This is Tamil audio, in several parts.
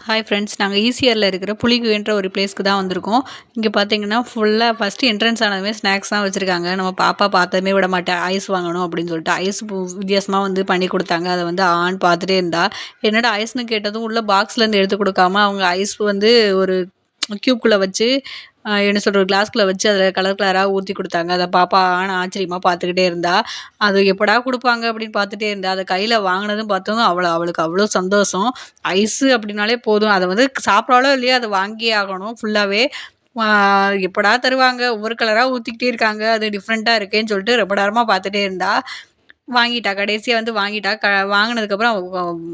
Hi friends. நாங்கள் ஈசிஆரில் இருக்கிற புலிகுன்ற ஒரு பிளேஸ்க்கு தான் வந்திருக்கோம். இங்கே பார்த்தீங்கன்னா ஃபுல்லாக ஃபஸ்ட்டு என்ட்ரன்ஸ் ஆனதுமே ஸ்நாக்ஸ் தான் வச்சுருக்காங்க. நம்ம பாப்பா பார்த்ததுமே விட மாட்டேன், ஐஸ் வாங்கணும் அப்படின்னு சொல்லிட்டு ஐஸ் வித்தியாசமாக வந்து பண்ணி கொடுத்தாங்க. அதை வந்து ஆன் பார்த்துட்டே இருந்தா, என்னடா ஐஸ்னு கேட்டதும் உள்ள பாக்ஸ்லேருந்து எடுத்து கொடுக்காம அவங்க ஐஸ் வந்து ஒரு கியூப்குள்ளே வச்சு என்ன சொல்ற, ஒரு கிளாஸ்குள்ள வச்சு அதில் கலர் கலரா ஊத்தி குடுத்தாங்க. அத பாப்பா ஆச்சரியமா பார்த்துக்கிட்டே இருந்தா. அது எப்படா குடுப்பாங்க அப்படின்னு பார்த்துட்டே இருந்தா. அத கையில வாங்குனதும் பார்த்ததும் அவளுக்கு அவ்வளோ சந்தோஷம். ஐஸு அப்படின்னாலே போதும். அத வந்து சாப்பிட்றாளோ இல்லையோ அத வாங்கியே ஆகணும் ஃபுல்லாவே. ஆ எப்படா தருவாங்க? ஒவ்வொரு கலரா ஊத்திக்கிட்டே இருக்காங்க. அது டிஃப்ரெண்ட்டா இருக்கேன்னு சொல்லிட்டு ரொம்ப நேரமா பார்த்துட்டே இருந்தா. வாங்கிட்டா. கடைசியா வந்து வாங்கிட்டா. வாங்குனதுக்கப்புறம்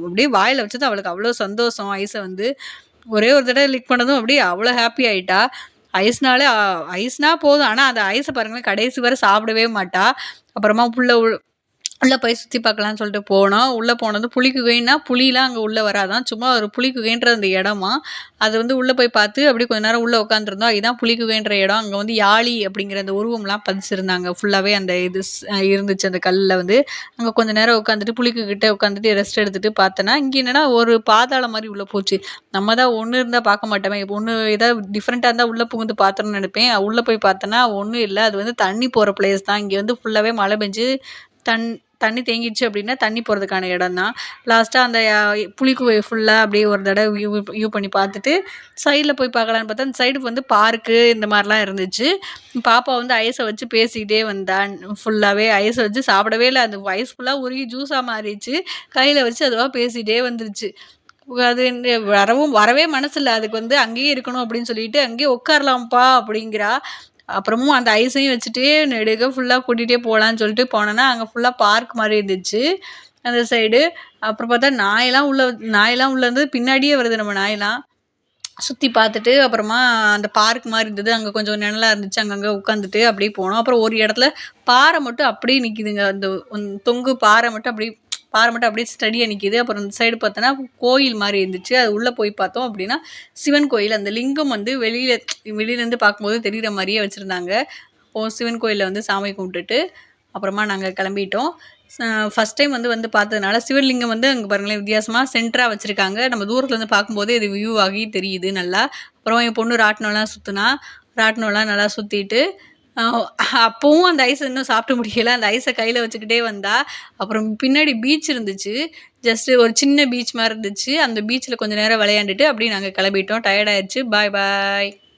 அப்படியே வாயில வச்சதும் அவளுக்கு அவ்வளோ சந்தோஷம். ஐஸ வந்து ஒரே ஒரு தடவ லிக் பண்ணதும் அப்படியே அவ்வளோ ஹாப்பி ஆயிட்டா. ஐஸ்னாலே ஐஸ்னா போதும். ஆனா அந்த ஐஸ பாருங்களேன், கடைசி வரை சாப்பிடவே மாட்டா. அப்புறமா உள்ள போய் சுத்தி பார்க்கலான்னு சொல்லிட்டு போனோம். உள்ள போனதும் புலி குகைன்னா, புலிலாம் அங்க உள்ள வராதாம். சும்மா ஒரு புலி குகைன்ற அந்த இடமாம். அது வந்து உள்ள போய் பார்த்து அப்படியே கொஞ்ச நேரம் உள்ள உட்காந்துருந்தோம். இதான் புலி குகைன்ற இடம். அங்க வந்து யாளி அப்படிங்கிற அந்த உருவம்லாம் பதிச்சிருந்தாங்க. ஃபுல்லாவே அந்த இது இருந்துச்சு அந்த கல்லுல வந்து. அங்க கொஞ்ச நேரம் உட்காந்துட்டு புலிக்கு கிட்ட உட்காந்துட்டு ரெஸ்ட் எடுத்துட்டு பார்த்தேன்னா, இங்க என்னன்னா ஒரு பாதாளம் மாரி உள்ள போச்சு. நம்ம தான் ஒண்ணு இருந்தா பார்க்க மாட்டோமே. ஒண்ணு ஏதாவது டிஃபரெண்ட்டா இருந்தா உள்ள புகுந்து பார்த்தோம்னு நெனைப்பேன். உள்ள போய் பார்த்தேன்னா ஒண்ணும் இல்ல. அது வந்து தண்ணி போற பிளேஸ் தான். இங்க வந்து ஃபுல்லாவே மழை பெஞ்சு தண் தண்ணி தேங்கிடுச்சு அப்படின்னா, தண்ணி போறதுக்கான இடம் தான். லாஸ்ட்டா அந்த புலிக்குகைய ஃபுல்லா அப்படியே ஒரு தடவ வியூ பண்ணி பார்த்துட்டு, சைட்ல போய் பார்க்கலான்னு பார்த்தா, அந்த சைடு வந்து பார்க்கு இந்த மாரிலாம் இருந்துச்சு. பாப்பா வந்து ஐஸ வச்சு பேசிக்கிட்டே வந்தா. ஃபுல்லாவே ஐஸ வச்சு சாப்பிடவே இல்ல. அந்த ஐஸ் ஃபுல்லா உருகி ஜூஸா மாறிடுச்சு. கையில வச்சு அதுவா பேசிட்டே வந்துருச்சு. அது வரவே மனசில்ல. அதுக்கு வந்து அங்கேயே இருக்கணும் அப்படின்னு சொல்லிட்டு, "அங்கேயே உட்காரலாம்ப்பா" அப்படிங்கிறா. அப்புறமும் அந்த ஐஸையும் வச்சுட்டே நெடுக ஃபுல்லா கூட்டிட்டே போலான்னு சொல்லிட்டு போனோன்னா, அங்க ஃபுல்லா பார்க் மாரி இருந்துச்சு, அந்த சைடு. அப்புறம் பார்த்தா நாயெல்லாம் உள்ள இருந்து பின்னாடியே வருது நம்ம நாயெல்லாம். சுத்தி பார்த்துட்டு, அப்புறமா அந்த பார்க் மாரி இருந்தது. அங்க கொஞ்சம் நிழலா இருந்துச்சு. அங்கங்க உட்காந்துட்டு அப்படியே போனோம். அப்புறம் ஒரு இடத்துல பாறை மட்டும் அப்படியே நிக்குதுங்க. அந்த தொங்கு பாறை மட்டும் அப்படியே ஸ்டடியா நிக்குது. அப்புறம் இந்த சைடு பார்த்தோன்னா, கோயில் மாரி இருந்துச்சு. அது உள்ள போய் பார்த்தோம் அப்படின்னா, சிவன் கோயில். அந்த லிங்கம் வந்து வெளியிலேருந்து பார்க்கும்போது தெரியிற மாரியே வச்சிருந்தாங்க. சிவன் கோயில்ல வந்து சாமி கும்பிட்டுட்டு, அப்புறமா நாங்க கிளம்பிட்டோம். ச ஃபர்ஸ்ட் டைம் வந்து பார்த்ததுனால சிவலிங்கம் வந்து அங்க பாருங்களேன் வித்தியாசமா சென்டரா வச்சிருக்காங்க. நம்ம தூரத்துலருந்து பார்க்கும்போதே இது வியூ ஆகி தெரியுது நல்லா. அப்புறம் என் பொண்ணு ராட்டினம்லாம் சுத்துனா. ராட்டினம்லாம் நல்லா சுத்திட்டு, அ அப்பவும் அந்த ஐஸ் இன்னும் சாப்பிட்டு முடியல. அந்த ஐஸ கையில வச்சுக்கிட்டே வந்தா. அப்புறம் பின்னாடி பீச் இருந்துச்சு. ஜஸ்ட் ஒரு சின்ன பீச் மாரி இருந்துச்சு. அந்த பீச்ல கொஞ்ச நேரம் விளையாண்டுட்டு, அப்படியே நாங்க கிளம்பிட்டோம். டயர்ட் ஆயிருச்சு. பாய் பாய்.